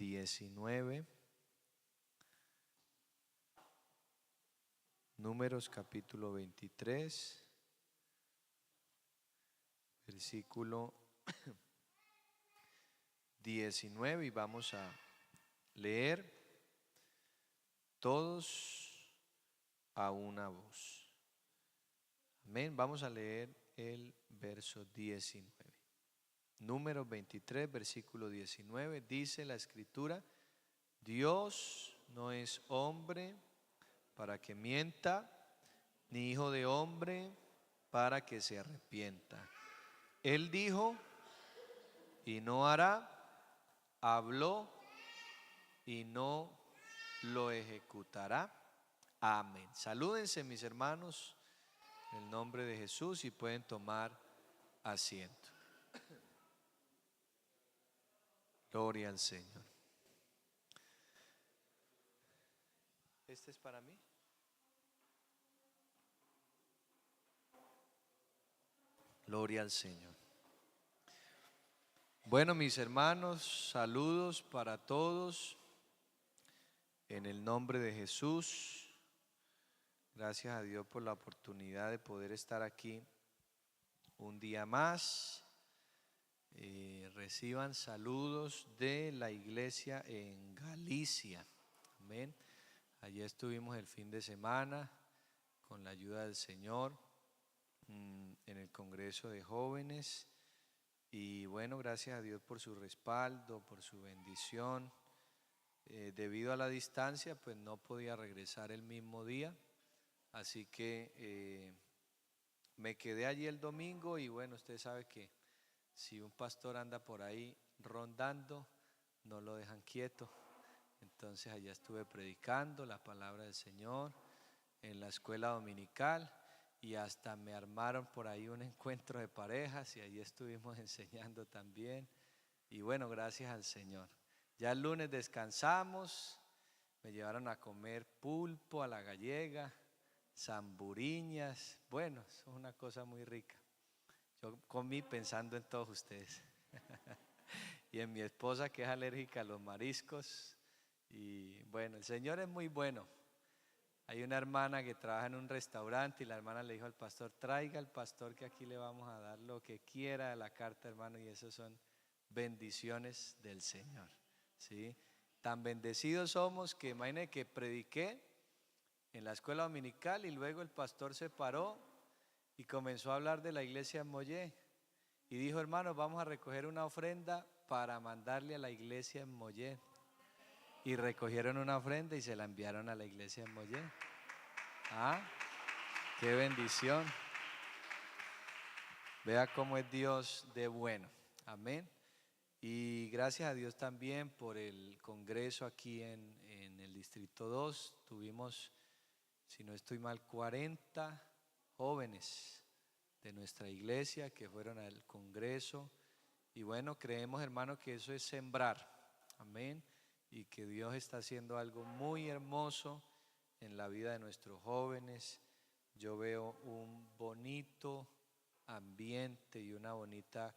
19. Números capítulo 23, versículo 19, y vamos a leer todos a una voz. Amén. Vamos a leer el verso 19. Números 23, versículo 19, dice la escritura: Dios no es hombre para que mienta, ni hijo de hombre para que se arrepienta. Él dijo y no hará, habló y no lo ejecutará. Amén. Salúdense, mis hermanos, en el nombre de Jesús, y pueden tomar asiento. Gloria al Señor. ¿Este es para mí? Gloria al Señor. Bueno, mis hermanos, saludos para todos en el nombre de Jesús. Gracias a Dios por la oportunidad de poder estar aquí un día más. Reciban saludos de la iglesia en Galicia. Amén. Allí estuvimos el fin de semana con la ayuda del Señor en el Congreso de Jóvenes. Y bueno, gracias a Dios por su respaldo, por su bendición. Debido a la distancia, pues no podía regresar el mismo día. Así que me quedé allí el domingo, y bueno, usted sabe que si un pastor anda por ahí rondando, no lo dejan quieto. Entonces allá estuve predicando la palabra del Señor en la escuela dominical, y hasta me armaron por ahí un encuentro de parejas, y allí estuvimos enseñando también. Y bueno, gracias al Señor. Ya el lunes descansamos, me llevaron a comer pulpo a la gallega, zamburiñas. Bueno, eso es una cosa muy rica. Yo comí pensando en todos ustedes y en mi esposa, que es alérgica a los mariscos. Y bueno, el Señor es muy bueno. Hay una hermana que trabaja en un restaurante, y la hermana le dijo al pastor: traiga al pastor, que aquí le vamos a dar lo que quiera de la carta, hermano. Y eso son bendiciones del Señor, ¿sí? Tan bendecidos somos que imagínense que prediqué en la escuela dominical, y luego el pastor se paró y comenzó a hablar de la iglesia en Mollé, y dijo: hermanos, vamos a recoger una ofrenda para mandarle a la iglesia en Mollé. Y recogieron una ofrenda y se la enviaron a la iglesia en Mollé. Ah, qué bendición. Vea cómo es Dios de bueno. Amén. Y gracias a Dios también por el congreso aquí en el Distrito 2. Tuvimos, si no estoy mal, 40 jóvenes de nuestra iglesia que fueron al congreso. Y bueno, creemos, hermano, que eso es sembrar. Amén. Y que Dios está haciendo algo muy hermoso en la vida de nuestros jóvenes. Yo veo un bonito ambiente y una bonita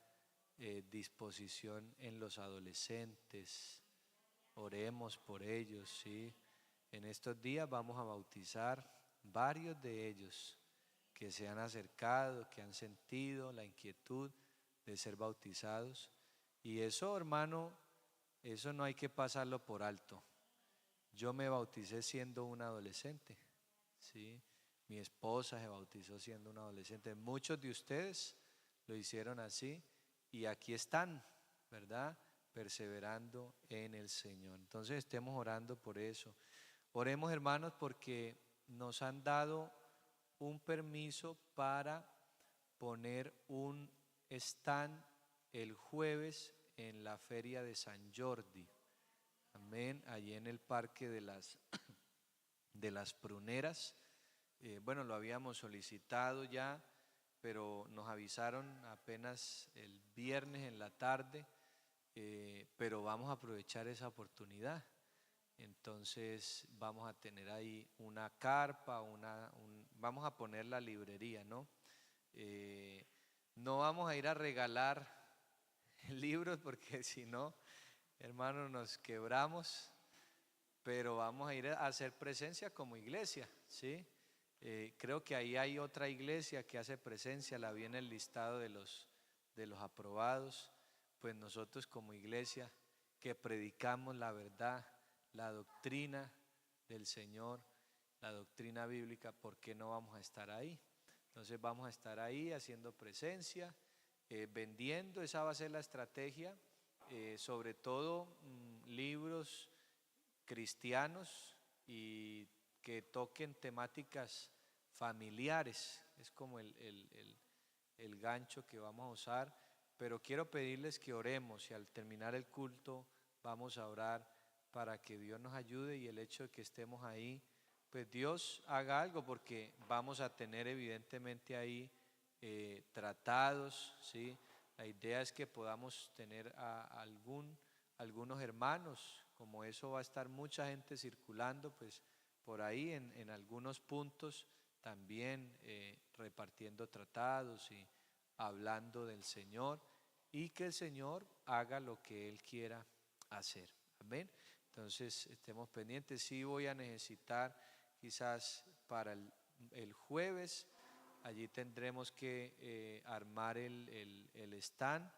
disposición en los adolescentes. Oremos por ellos, ¿sí? En estos días vamos a bautizar varios de ellos que se han acercado, que han sentido la inquietud de ser bautizados. Y eso, hermano, eso no hay que pasarlo por alto. Yo me bauticé siendo un adolescente, ¿sí? Mi esposa se bautizó siendo una adolescente. Muchos de ustedes lo hicieron así, y aquí están, ¿verdad? Perseverando en el Señor. Entonces estemos orando por eso. Oremos, hermanos, porque nos han dado un permiso para poner un stand el jueves en la feria de San Jordi. Amén. Allí en el parque de las Pruneras. Bueno, lo habíamos solicitado ya, pero nos avisaron apenas el viernes en la tarde. Pero vamos a aprovechar esa oportunidad. Entonces vamos a tener ahí una carpa, vamos a poner la librería, ¿no? No vamos a ir a regalar libros, porque si no, hermanos, nos quebramos, pero vamos a ir a hacer presencia como iglesia, ¿sí? Creo que ahí hay otra iglesia que hace presencia, la vi en el listado de los aprobados. Pues nosotros como iglesia que predicamos la verdad, la doctrina del Señor, la doctrina bíblica, ¿por qué no vamos a estar ahí? Entonces vamos a estar ahí haciendo presencia, vendiendo, esa va a ser la estrategia, sobre todo libros cristianos y que toquen temáticas familiares, es como el gancho que vamos a usar, pero quiero pedirles que oremos y al terminar el culto vamos a orar para que Dios nos ayude y el hecho de que estemos ahí, pues Dios haga algo, porque vamos a tener evidentemente ahí tratados, ¿sí? La idea es que podamos tener algunos hermanos, como eso va a estar mucha gente circulando, pues por ahí en algunos puntos también repartiendo tratados y hablando del Señor, y que el Señor haga lo que Él quiera hacer. Amén. Entonces estemos pendientes. Sí voy a necesitar quizás para el jueves, allí tendremos que armar el stand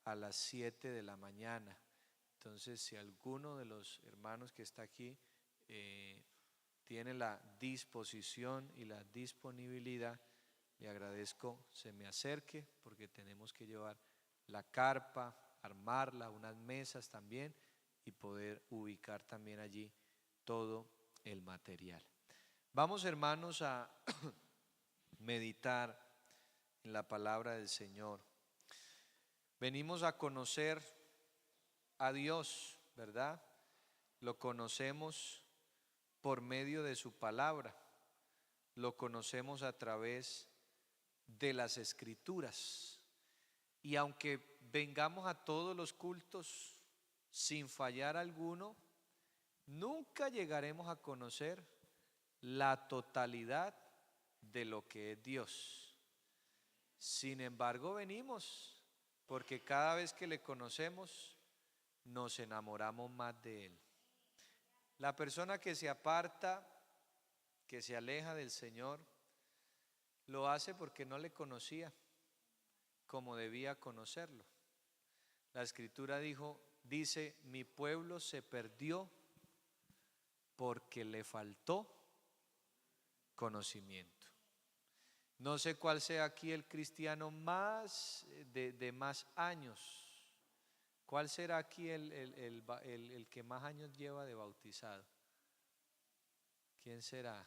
a las 7 de la mañana. Entonces, si alguno de los hermanos que está aquí tiene la disposición y la disponibilidad, le agradezco se me acerque, porque tenemos que llevar la carpa, armarla, unas mesas también, y poder ubicar también allí todo el material. Vamos, hermanos, a meditar en la palabra del Señor. Venimos a conocer a Dios, ¿verdad? Lo conocemos por medio de su palabra, lo conocemos a través de las Escrituras. Y aunque vengamos a todos los cultos sin fallar alguno, nunca llegaremos a conocer la totalidad de lo que es Dios. Sin embargo, venimos porque cada vez que le conocemos nos enamoramos más de Él. La persona que se aparta, que se aleja del Señor, lo hace porque no le conocía como debía conocerlo. La Escritura dice, mi pueblo se perdió porque le faltó conocimiento. No sé cuál sea aquí el cristiano más de más años. ¿Cuál será aquí el que más años lleva de bautizado? ¿Quién será?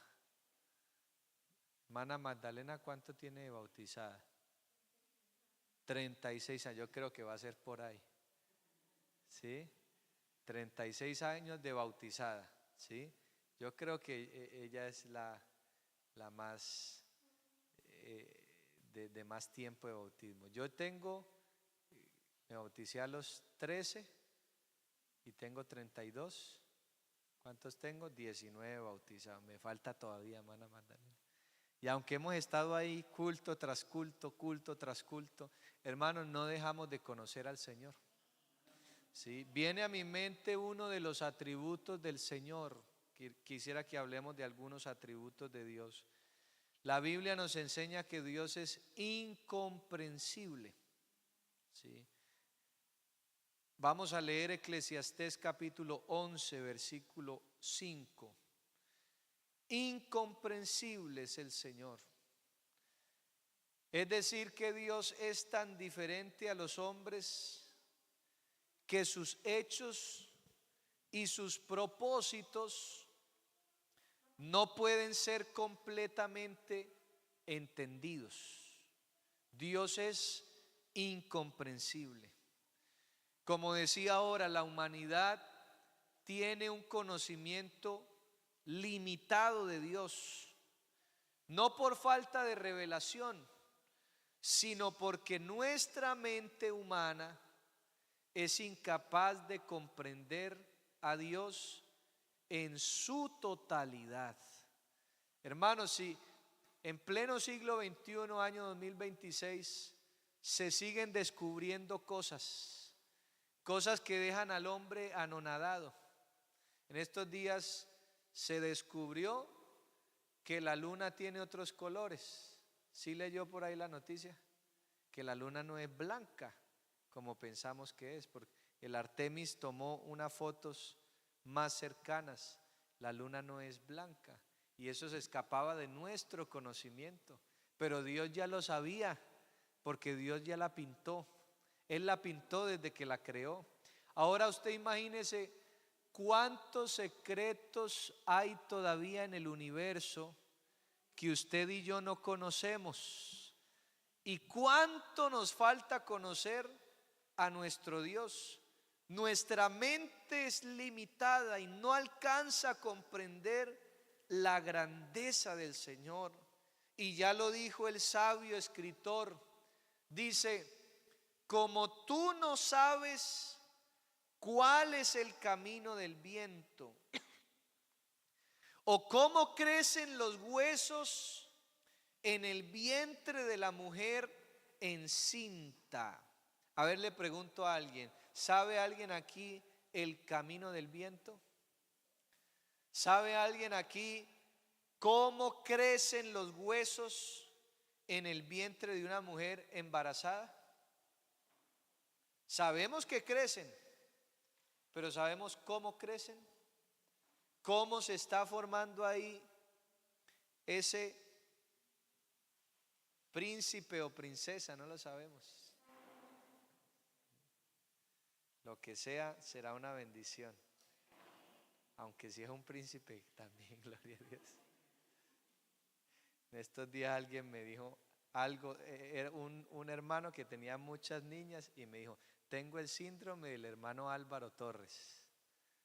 Hermana Magdalena, ¿cuánto tiene de bautizada? 36 años, yo creo que va a ser por ahí. ¿Sí? 36 años de bautizada, ¿sí? Yo creo que ella es la más de más tiempo de bautismo. Me bauticé a los 13 y tengo 32. ¿Cuántos tengo? 19 bautizados. Me falta todavía, hermana Magdalena. Y aunque hemos estado ahí culto tras culto, culto tras culto, hermanos, no dejamos de conocer al Señor. ¿Sí? Viene a mi mente uno de los atributos del Señor. Quisiera que hablemos de algunos atributos de Dios. La Biblia nos enseña que Dios es incomprensible. ¿Sí? Vamos a leer Eclesiastés capítulo 11, versículo 5. Incomprensible es el Señor. Es decir, que Dios es tan diferente a los hombres que sus hechos y sus propósitos no pueden ser completamente entendidos. Dios es incomprensible. Como decía ahora, la humanidad tiene un conocimiento limitado de Dios, no por falta de revelación, sino porque nuestra mente humana es incapaz de comprender a Dios en su totalidad. Hermanos, si en pleno siglo XXI, año 2026, se siguen descubriendo cosas cosas que dejan al hombre anonadado. En estos días se descubrió que la luna tiene otros colores. ¿Sí leyó por ahí la noticia? Que la luna no es blanca como pensamos que es, porque el Artemis tomó unas fotos más cercanas. La luna no es blanca y eso se escapaba de nuestro conocimiento, pero Dios ya lo sabía porque Dios ya la pintó. Él la pintó desde que la creó. Ahora usted imagínese cuántos secretos hay todavía en el universo que usted y yo no conocemos, y cuánto nos falta conocer a nuestro Dios. Nuestra mente es limitada y no alcanza a comprender la grandeza del Señor. Y ya lo dijo el sabio escritor, dice: como tú no sabes cuál es el camino del viento, o cómo crecen los huesos en el vientre de la mujer encinta. A ver, le pregunto a alguien, ¿sabe alguien aquí el camino del viento? ¿Sabe alguien aquí cómo crecen los huesos en el vientre de una mujer embarazada? Sabemos que crecen, pero ¿sabemos cómo crecen? ¿Cómo se está formando ahí ese príncipe o princesa? No lo sabemos. Lo que sea será una bendición, aunque si es un príncipe también, gloria a Dios. En estos días alguien me dijo algo, era un hermano que tenía muchas niñas y me dijo: tengo el síndrome del hermano Álvaro Torres.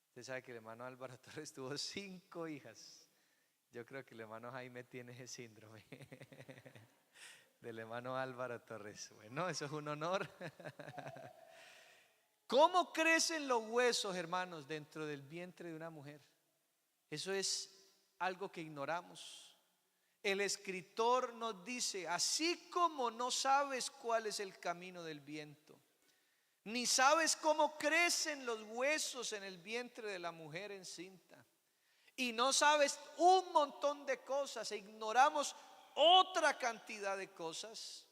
Usted sabe que el hermano Álvaro Torres tuvo 5 hijas. Yo creo que el hermano Jaime tiene ese síndrome del hermano Álvaro Torres. Bueno, eso es un honor. ¿Cómo crecen los huesos, hermanos, dentro del vientre de una mujer? Eso es algo que ignoramos. El escritor nos dice: así como no sabes cuál es el camino del viento, ni sabes cómo crecen los huesos en el vientre de la mujer encinta, y no sabes un montón de cosas, e ignoramos otra cantidad de cosas,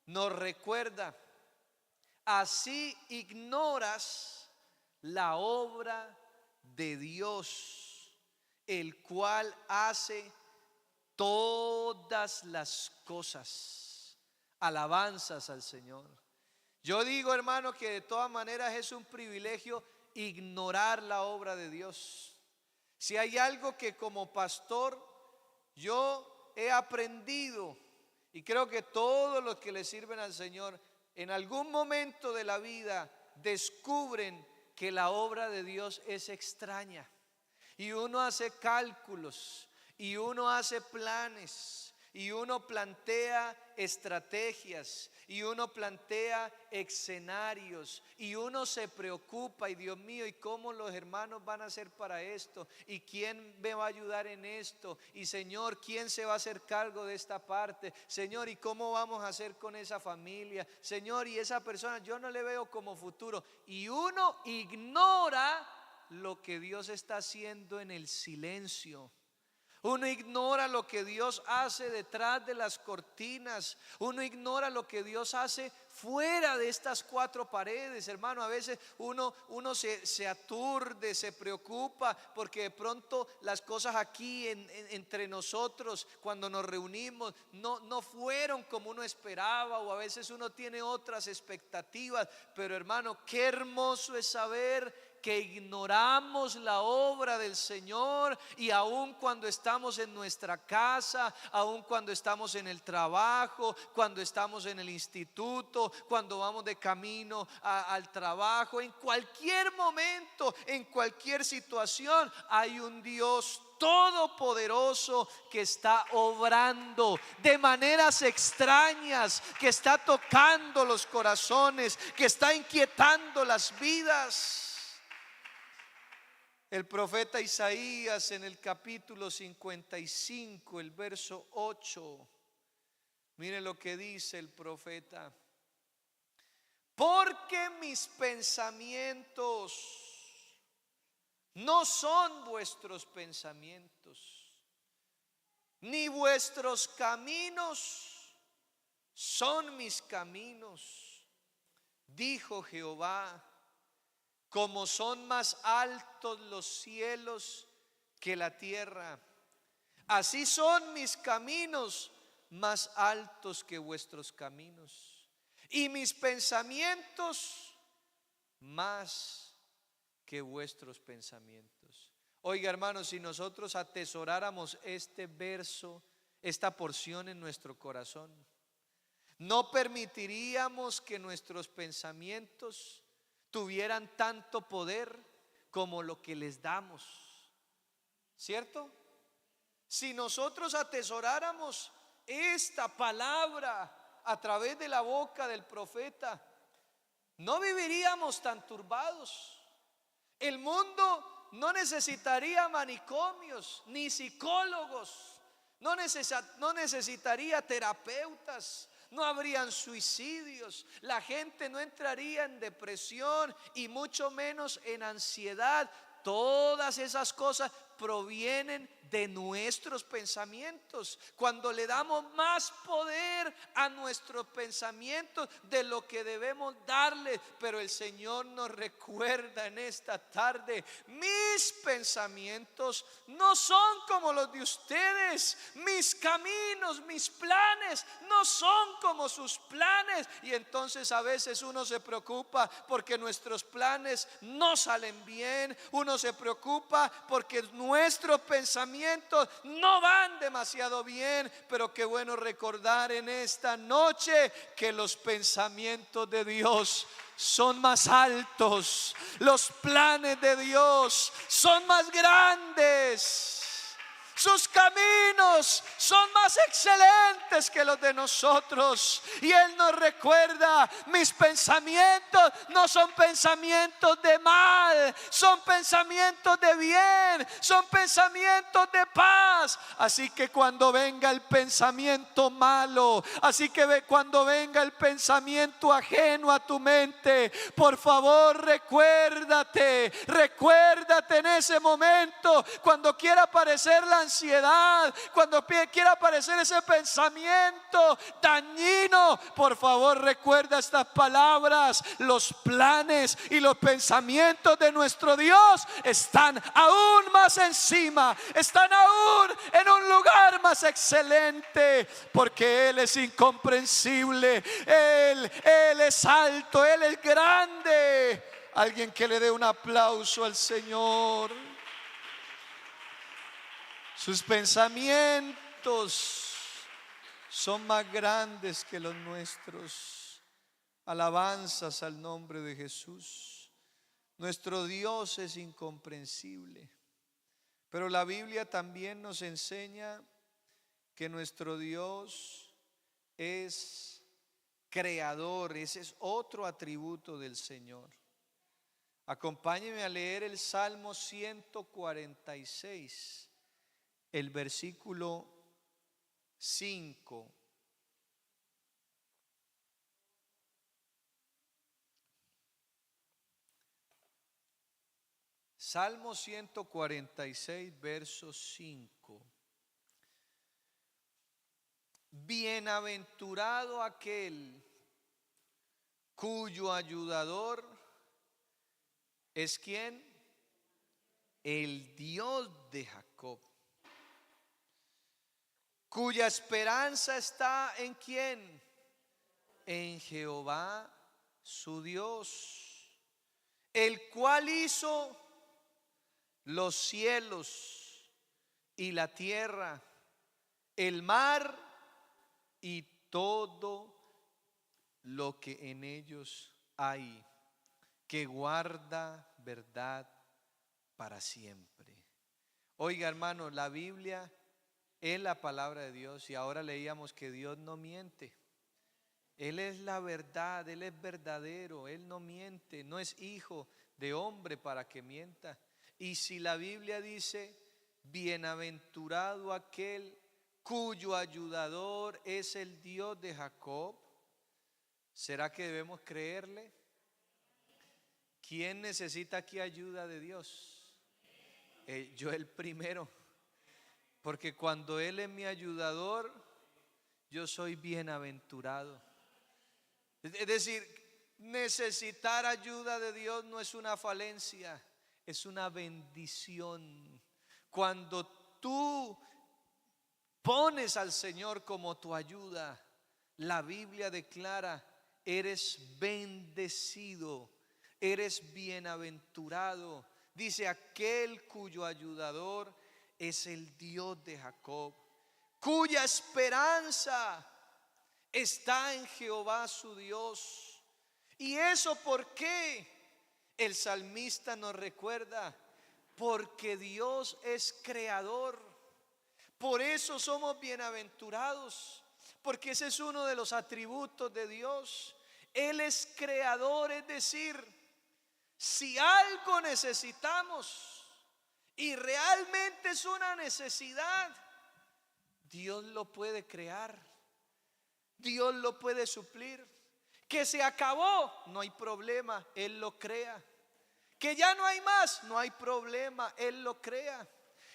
nos recuerda: así ignoras la obra de Dios, el cual hace todas las cosas. Alabanzas al Señor. Yo digo, hermano, que de todas maneras es un privilegio ignorar la obra de Dios. Si hay algo que como pastor yo he aprendido, y creo que todos los que le sirven al Señor en algún momento de la vida descubren que la obra de Dios es extraña, y uno hace cálculos y uno hace planes y uno plantea estrategias y uno plantea escenarios y uno se preocupa: y Dios mío, ¿y cómo los hermanos van a hacer para esto? ¿Y quién me va a ayudar en esto? Y Señor, ¿quién se va a hacer cargo de esta parte? Señor, ¿y cómo vamos a hacer con esa familia? Señor, y esa persona yo no le veo como futuro. Y uno ignora lo que Dios está haciendo en el silencio. Uno ignora lo que Dios hace detrás de las cortinas. Uno ignora lo que Dios hace fuera de estas 4 paredes, hermano. A veces uno se aturde, se preocupa porque de pronto las cosas aquí entre nosotros, cuando nos reunimos, no fueron como uno esperaba, o a veces uno tiene otras expectativas. Pero hermano, qué hermoso es saber que ignoramos la obra del Señor, y aun cuando estamos en nuestra casa, aun cuando estamos en el trabajo, cuando estamos en el instituto, cuando vamos de camino al trabajo, en cualquier momento, en cualquier situación, hay un Dios todopoderoso que está obrando de maneras extrañas, que está tocando los corazones, que está inquietando las vidas. El profeta Isaías, en el capítulo 55, el verso 8, mire lo que dice el profeta: Porque mis pensamientos no son vuestros pensamientos, ni vuestros caminos son mis caminos, dijo Jehová. Como son más altos los cielos que la tierra, así son mis caminos más altos que vuestros caminos, y mis pensamientos más que vuestros pensamientos. Oiga, hermanos, si nosotros atesoráramos este verso, esta porción en nuestro corazón, no permitiríamos que nuestros pensamientos tuvieran tanto poder como lo que les damos, ¿cierto? Si nosotros atesoráramos esta palabra a través de la boca del profeta, no viviríamos tan turbados. El mundo no necesitaría manicomios ni psicólogos, no necesitaría terapeutas. No habrían suicidios, la gente no entraría en depresión y mucho menos en ansiedad. Todas esas cosas provienen de nuestros pensamientos. Cuando le damos más poder a nuestros pensamientos de lo que debemos darle, pero el Señor nos recuerda en esta tarde: mis pensamientos no son como los de ustedes, mis caminos, mis planes no son como sus planes. Y entonces a veces uno se preocupa porque nuestros planes no salen bien, uno se preocupa porque nuestros pensamientos no van demasiado bien. Pero qué bueno recordar en esta noche que los pensamientos de Dios son más altos, los planes de Dios son más grandes, sus caminos son más excelentes que los de nosotros. Y Él nos recuerda: mis pensamientos no son pensamientos de mal, son pensamientos de bien, son pensamientos de paz. Así que cuando venga el pensamiento malo, cuando venga el pensamiento ajeno a tu mente, por favor recuérdate en ese momento, cuando quiera aparecer la ansiedad, cuando quiera aparecer ese pensamiento dañino, por favor recuerda estas palabras: los planes y los pensamientos de nuestro Dios están aún más encima, están aún en un lugar más excelente, porque Él es incomprensible, Él es alto, Él es grande. Alguien que le dé un aplauso al Señor. Sus pensamientos son más grandes que los nuestros. Alabanzas al nombre de Jesús. Nuestro Dios es incomprensible, pero la Biblia también nos enseña que nuestro Dios es creador. Ese es otro atributo del Señor. Acompáñeme a leer el Salmo 146, el versículo 5. Salmo 146, verso 5. Bienaventurado aquel cuyo ayudador es ¿quién? El Dios de Jacob, cuya esperanza está ¿en quién? En Jehová su Dios, el cual hizo los cielos y la tierra, el mar y todo lo que en ellos hay, que guarda verdad para siempre. Oiga, hermano, la Biblia es la palabra de Dios, y ahora leíamos que Dios no miente. Él es la verdad, Él es verdadero, Él no miente, no es hijo de hombre para que mienta. Y si la Biblia dice: bienaventurado aquel cuyo ayudador es el Dios de Jacob, ¿Será que debemos creerle? ¿Quién necesita aquí ayuda de Dios? Yo el primero, porque cuando Él es mi ayudador, yo soy bienaventurado. Es decir, necesitar ayuda de Dios no es una falencia, es una bendición. Cuando tú pones al Señor como tu ayuda, la Biblia declara: eres bendecido, eres bienaventurado. Dice: aquel cuyo ayudador es el Dios de Jacob, cuya esperanza está en Jehová su Dios. ¿Y eso por qué? El salmista nos recuerda: porque Dios es creador. Por eso somos bienaventurados, porque ese es uno de los atributos de Dios. Él es creador, es decir, si algo necesitamos y realmente es una necesidad, Dios lo puede crear, Dios lo puede suplir. Que se acabó, no hay problema, Él lo crea. Que ya no hay más, no hay problema, Él lo crea.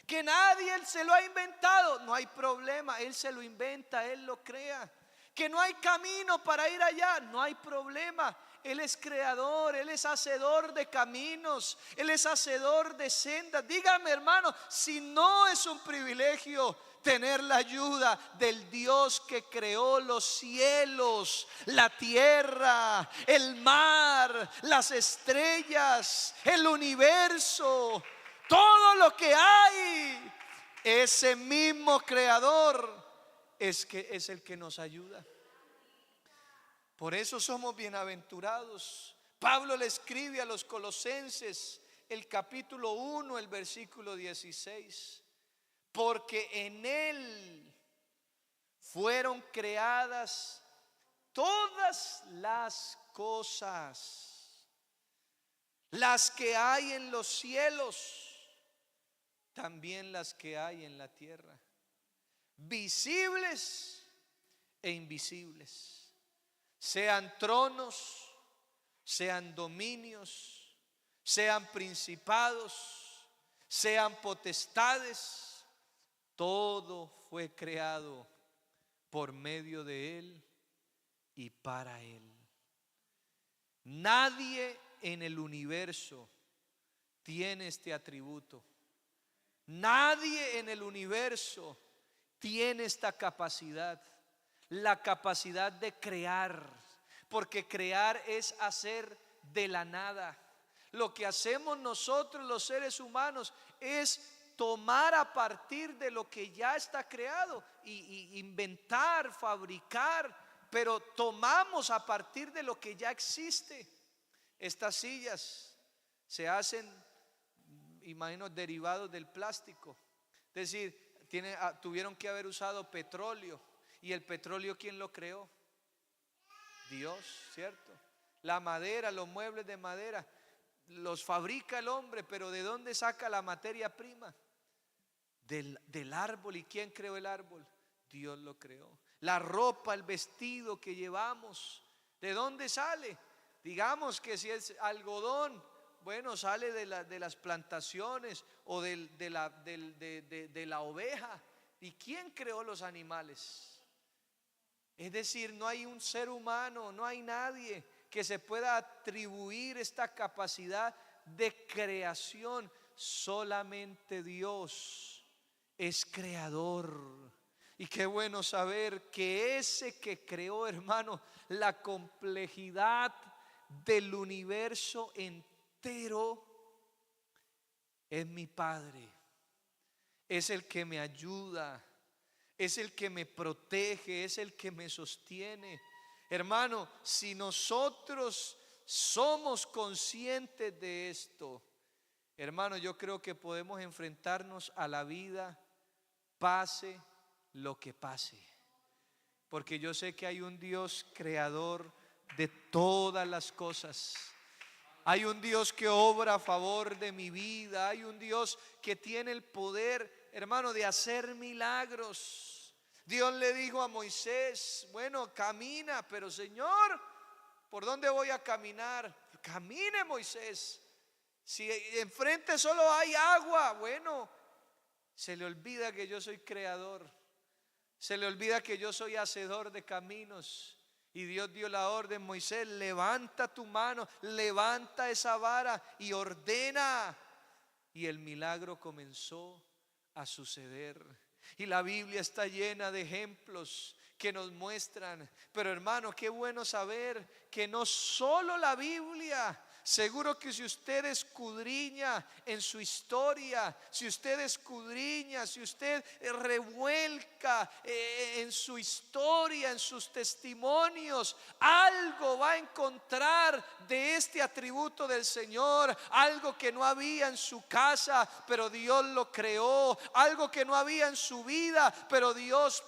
Que nadie se lo ha inventado, no hay problema, Él se lo inventa, Él lo crea. Que no hay camino para ir allá, no hay problema, Él es creador, Él es hacedor de caminos, Él es hacedor de sendas. Dígame, hermano, si no es un privilegio tener la ayuda del Dios que creó los cielos, la tierra, el mar, las estrellas, el universo, todo lo que hay. Ese mismo creador es el que nos ayuda. Por eso somos bienaventurados. Pablo le escribe a los Colosenses, el capítulo 1, el versículo 16: porque en Él fueron creadas todas las cosas, las que hay en los cielos, también las que hay en la tierra, visibles e invisibles, sean tronos, sean dominios, sean principados, sean potestades. Todo fue creado por medio de Él y para Él. Nadie en el universo tiene este atributo. Nadie en el universo tiene esta capacidad, la capacidad de crear, porque crear es hacer de la nada. Lo que hacemos nosotros los seres humanos es tomar a partir de lo que ya está creado y inventar, fabricar, pero tomamos a partir de lo que ya existe. Estas sillas se hacen, imagino, derivados del plástico. Es decir, tuvieron que haber usado petróleo. ¿Y el petróleo quién lo creó? Dios, ¿cierto? La madera, los muebles de madera los fabrica el hombre, pero ¿de dónde saca la materia prima? Del árbol. ¿Y quién creó el árbol? Dios lo creó. La ropa, el vestido que llevamos, ¿de dónde sale? Digamos que si es algodón, bueno, sale de las plantaciones o de la oveja. ¿Y quién creó los animales? Es decir, no hay un ser humano, no hay nadie que se pueda atribuir esta capacidad de creación. Solamente Dios es creador. Y qué bueno saber que ese que creó, hermano, la complejidad del universo entero, es mi Padre. Es el que me ayuda, es el que me protege, es el que me sostiene. Hermano, si nosotros somos conscientes de esto, hermano, yo creo que podemos enfrentarnos a la vida, pase lo que pase, porque yo sé que hay un Dios creador de todas las cosas. Hay un Dios que obra a favor de mi vida. Hay un Dios que tiene el poder, hermano, de hacer milagros. Dios le dijo a Moisés: bueno, camina, pero Señor, ¿Por dónde voy a caminar? Camine, Moisés. Si enfrente solo hay agua, bueno, se le olvida que yo soy creador. Se le olvida que yo soy hacedor de caminos. Y Dios dio la orden: Moisés, levanta tu mano, levanta esa vara y ordena. Y el milagro comenzó a suceder. Y la Biblia está llena de ejemplos que nos muestran. Pero hermano, qué bueno saber que no solo la Biblia. Seguro que si usted escudriña en su historia, si usted escudriña, si usted revuelca en su historia, en sus testimonios, algo va a encontrar de este atributo del Señor. Algo que no había en su casa, pero Dios lo creó. Algo que no había en su vida, pero Dios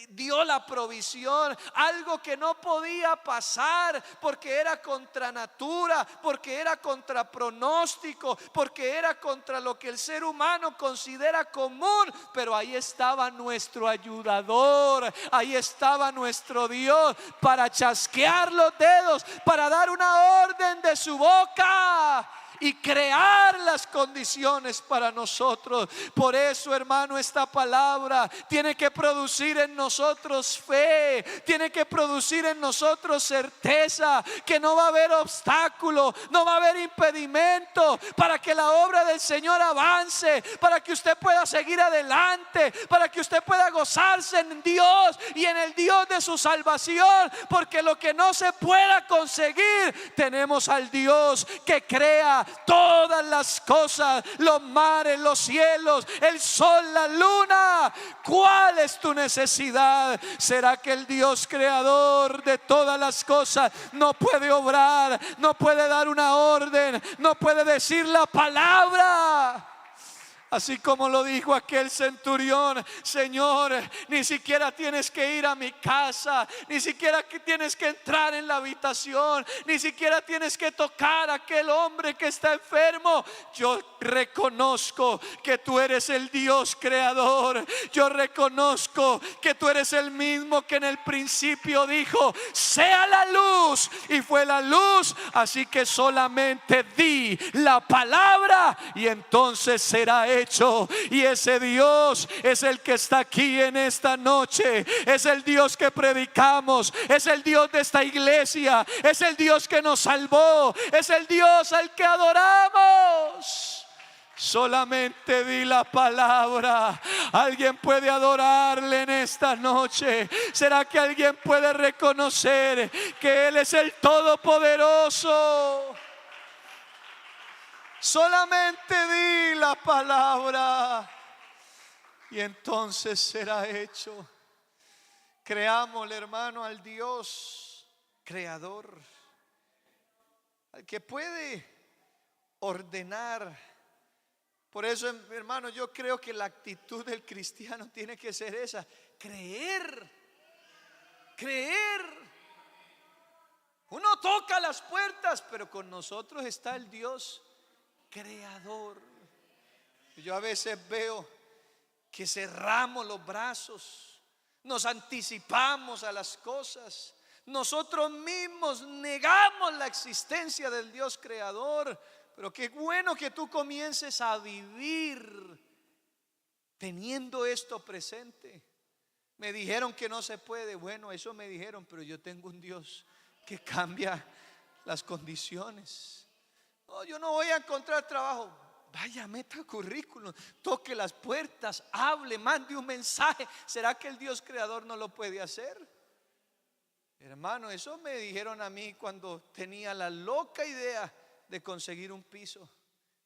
dio la provisión. Algo que no podía pasar porque era contra natura, porque era contra pronóstico, porque era contra lo que el ser humano considera común. Pero ahí estaba nuestro ayudador, ahí estaba nuestro Dios para chasquear los dedos, para dar una orden de su boca y crear las condiciones para nosotros. Por eso, hermano, esta palabra tiene que producir en nosotros fe, tiene que producir en nosotros certeza que no va a haber obstáculo, no va a haber impedimento para que la obra del Señor avance, para que usted pueda seguir adelante, para que usted pueda gozarse en Dios y en el Dios de su salvación. Porque lo que no se pueda conseguir, tenemos al Dios que crea todas las cosas, los mares, los cielos, el sol, la luna. ¿Cuál es tu necesidad? ¿Será que el Dios creador de todas las cosas no puede obrar, no puede dar una orden, no puede decir la palabra? Así como lo dijo aquel centurión: Señor, ni siquiera tienes que ir a mi casa, ni siquiera tienes que entrar en la habitación, ni siquiera tienes que tocar a aquel hombre que está enfermo. Yo reconozco que tú eres el Dios creador. Yo reconozco que tú eres el mismo que en el principio dijo: sea la luz, y fue la luz. Así que solamente di la palabra y entonces será hecho. Y ese Dios es el que está aquí en esta noche. Es el Dios que predicamos, es el Dios de esta iglesia, es el Dios que nos salvó, es el Dios al que adoramos. Solamente di la palabra. Alguien puede adorarle en esta noche. ¿Será que alguien puede reconocer que Él es el Todopoderoso? Solamente di la palabra y entonces será hecho. Creámosle, hermano, al Dios creador, al que puede ordenar. Por eso, hermano, yo creo que la actitud del cristiano tiene que ser esa: creer. Uno toca las puertas, pero con nosotros está el Dios creador. Yo a veces veo que cerramos los brazos, nos anticipamos a las cosas, nosotros mismos negamos la existencia del Dios creador. Pero qué bueno que tú comiences a vivir teniendo esto presente. Me dijeron que no se puede. Bueno, eso me dijeron, pero yo tengo un Dios que cambia las condiciones. No, yo no voy a encontrar trabajo. Vaya, meta currículum, toque las puertas, hable, mande un mensaje. ¿Será que el Dios creador no lo puede hacer? Hermano, eso me dijeron a mí cuando tenía la loca idea de conseguir un piso.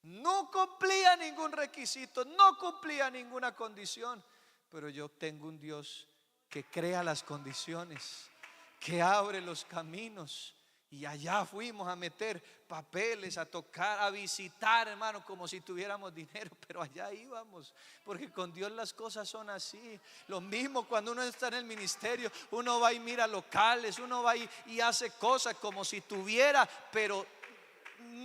No cumplía ningún requisito, no cumplía ninguna condición, pero yo tengo un Dios que crea las condiciones, que abre los caminos. Y allá fuimos a meter papeles, a tocar, a visitar, hermano, como si tuviéramos dinero. Pero allá íbamos, porque con Dios las cosas son así. Lo mismo cuando uno está en el ministerio, uno va y mira locales, uno va y hace cosas como si tuviera, pero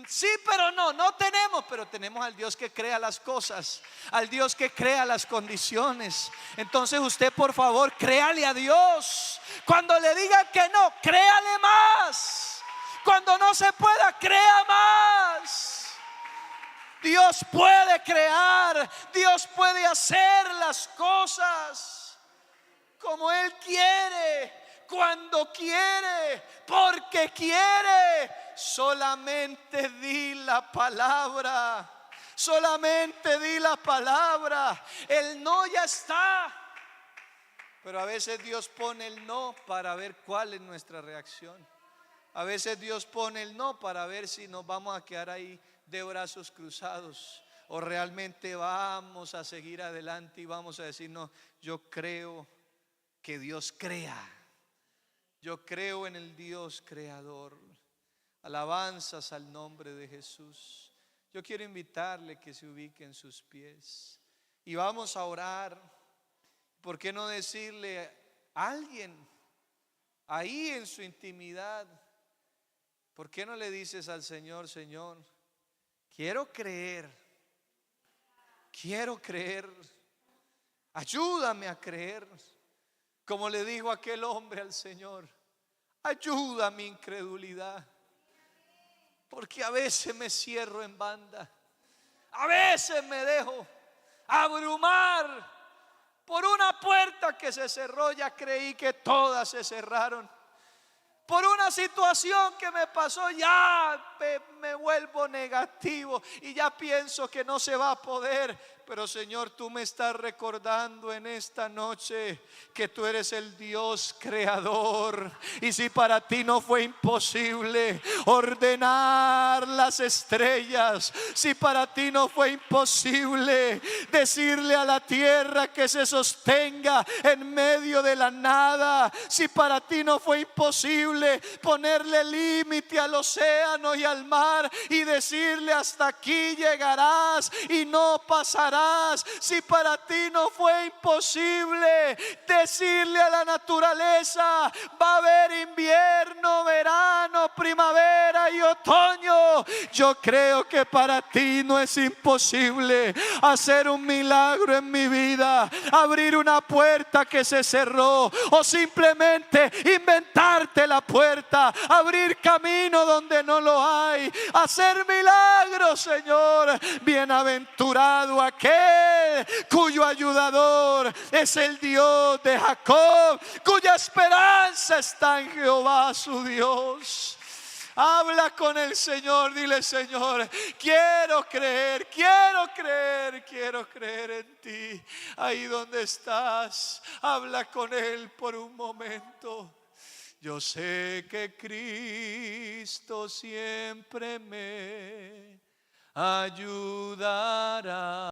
sí, pero no tenemos. Pero tenemos al Dios que crea las cosas, al Dios que crea las condiciones. Entonces usted, por favor, créale a Dios. Cuando le digan que no, créale más. Cuando no se pueda, crea más. Dios puede crear, Dios puede hacer las cosas como Él quiere, cuando quiere, porque quiere. Solamente di la palabra. Solamente di la palabra. El no ya está. Pero a veces Dios pone el no para ver cuál es nuestra reacción. A veces Dios pone el no para ver si nos vamos a quedar ahí de brazos cruzados o realmente vamos a seguir adelante y vamos a decir: no, yo creo que Dios crea. Yo creo en el Dios creador. Alabanzas al nombre de Jesús. Yo quiero invitarle que se ubique en sus pies y vamos a orar. ¿Por qué no decirle a alguien ahí en su intimidad? ¿Por qué no le dices al Señor: Señor, quiero creer, ayúdame a creer? Como le dijo aquel hombre al Señor: ayuda mi incredulidad, porque a veces me cierro en banda, a veces me dejo abrumar por una puerta que se cerró. Ya creí que todas se cerraron. Por una situación que me pasó, ya me vuelvo negativo y ya pienso que no se va a poder. Pero Señor, tú me estás recordando en esta noche que tú eres el Dios creador. Y si para ti no fue imposible ordenar las estrellas, si para ti no fue imposible decirle a la tierra que se sostenga en medio de la nada, si para ti no fue imposible ponerle límite al océano y al mar y decirle: hasta aquí llegarás y no pasarás, si para ti no fue imposible decirle a la naturaleza: va a haber invierno, verano, primavera y otoño, yo creo que para ti no es imposible hacer un milagro en mi vida, abrir una puerta que se cerró, o simplemente inventarte la puerta, abrir camino donde no lo hay, hacer milagros. Señor, bienaventurado aquel cuyo ayudador es el Dios de Jacob, cuya esperanza está en Jehová su Dios. Habla con el Señor, dile: Señor, quiero creer en ti. Ahí donde estás, habla con Él por un momento. Yo sé que Cristo siempre me ayudará.